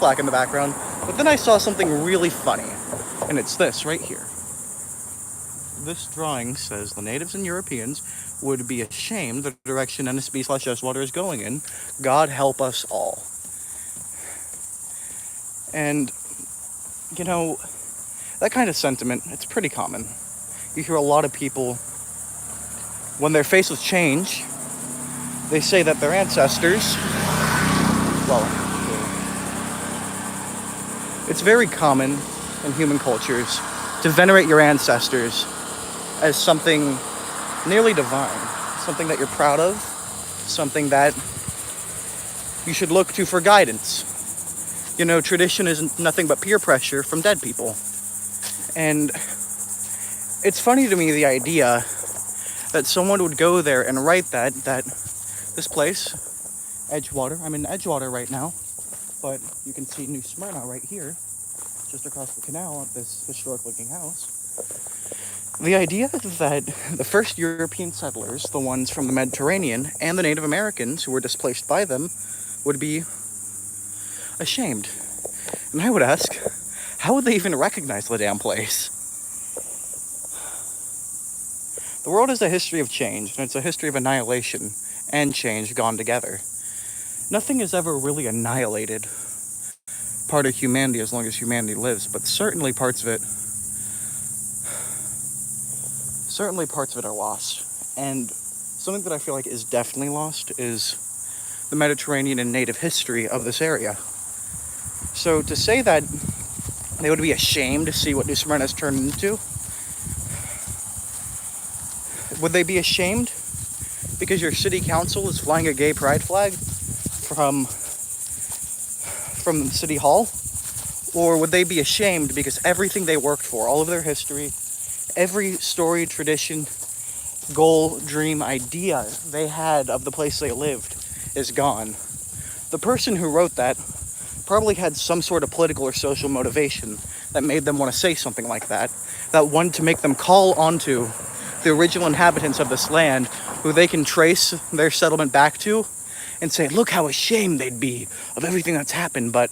plaque in the background, but then I saw something really funny, and it's this right here. This drawing says the natives and Europeans would be ashamed the direction NSB/Edgewater is going in. God help us all. And, you know, that kind of sentiment, it's pretty common. You hear a lot of people, when they're faced with change, they say that their ancestors, well, it's very common in human cultures to venerate your ancestors as something nearly divine, something that you're proud of, something that you should look to for guidance. You know, tradition is nothing but peer pressure from dead people. And it's funny to me, the idea that someone would go there and write that this place, Edgewater, I'm in Edgewater right now, but you can see New Smyrna right here, just across the canal at this historic-looking house. The idea that the first European settlers, the ones from the Mediterranean, and the Native Americans who were displaced by them, would be ashamed. And I would ask, how would they even recognize the damn place? The world is a history of change, and it's a history of annihilation and change gone together. Nothing is ever really annihilated, part of humanity as long as humanity lives, but certainly parts of it are lost. And something that I feel like is definitely lost is the Mediterranean and native history of this area. So to say that they would be ashamed to see what New Smyrna has turned into, would they be ashamed because your city council is flying a gay pride flag from City Hall? Or would they be ashamed because everything they worked for, all of their history, every story, tradition, goal, dream, idea they had of the place they lived is gone? The person who wrote that probably had some sort of political or social motivation that made them want to say something like that, that wanted to make them call onto the original inhabitants of this land, who they can trace their settlement back to, and say, look how ashamed they'd be of everything that's happened. But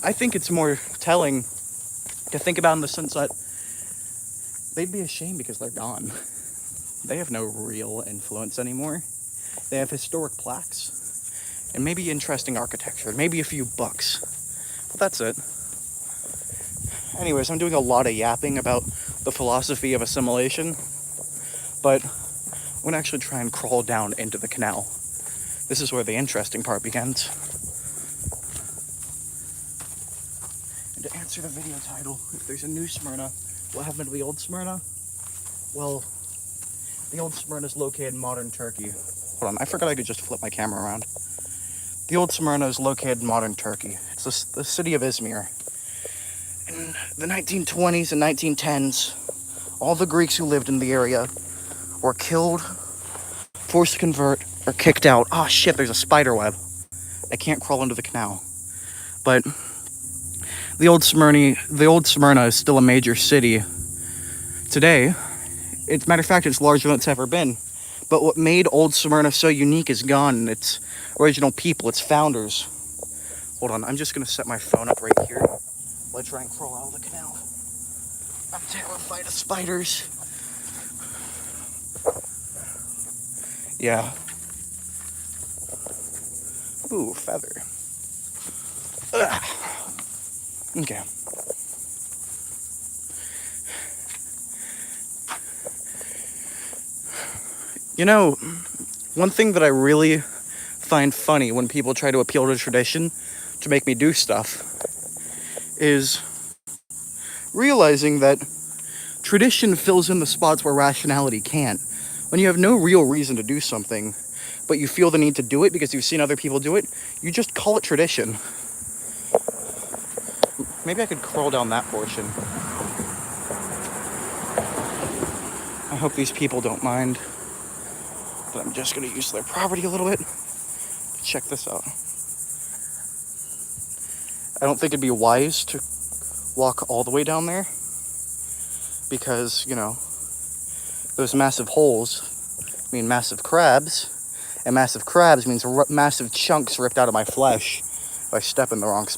I think it's more telling to think about in the sense that they'd be ashamed because they're gone. They have no real influence anymore. They have historic plaques and maybe interesting architecture, maybe a few books, but that's it. Anyways, I'm doing a lot of yapping about the philosophy of assimilation, but I'm gonna actually try and crawl down into the canal. This is where the interesting part begins. And to answer the video title, if there's a new Smyrna, what happened to the old Smyrna? Well, the old Smyrna is located in modern Turkey. Hold on, I forgot I could just flip my camera around. The old Smyrna is located in modern Turkey. It's the city of Izmir. In the 1920s and 1910s, all the Greeks who lived in the area were killed, forced to convert, or kicked out. Oh shit, there's a spider web. I can't crawl into the canal. But the old Smyrna is still a major city today. As a matter of fact, it's larger than it's ever been. But what made old Smyrna so unique is gone. Its original people, its founders. Hold on, I'm just gonna set my phone up right here while I try and crawl out of the canal. I'm terrified of spiders. Yeah. Ooh, feather. Ugh. Okay. You know, one thing that I really find funny when people try to appeal to tradition to make me do stuff is realizing that tradition fills in the spots where rationality can't. When you have no real reason to do something, but you feel the need to do it because you've seen other people do it, you just call it tradition. Maybe I could crawl down that portion. I hope these people don't mind, but I'm just going to use their property a little bit. Check this out. I don't think it'd be wise to walk all the way down there because, you know, those massive holes mean massive crabs, and massive crabs means massive chunks ripped out of my flesh if I step in the wrong spot.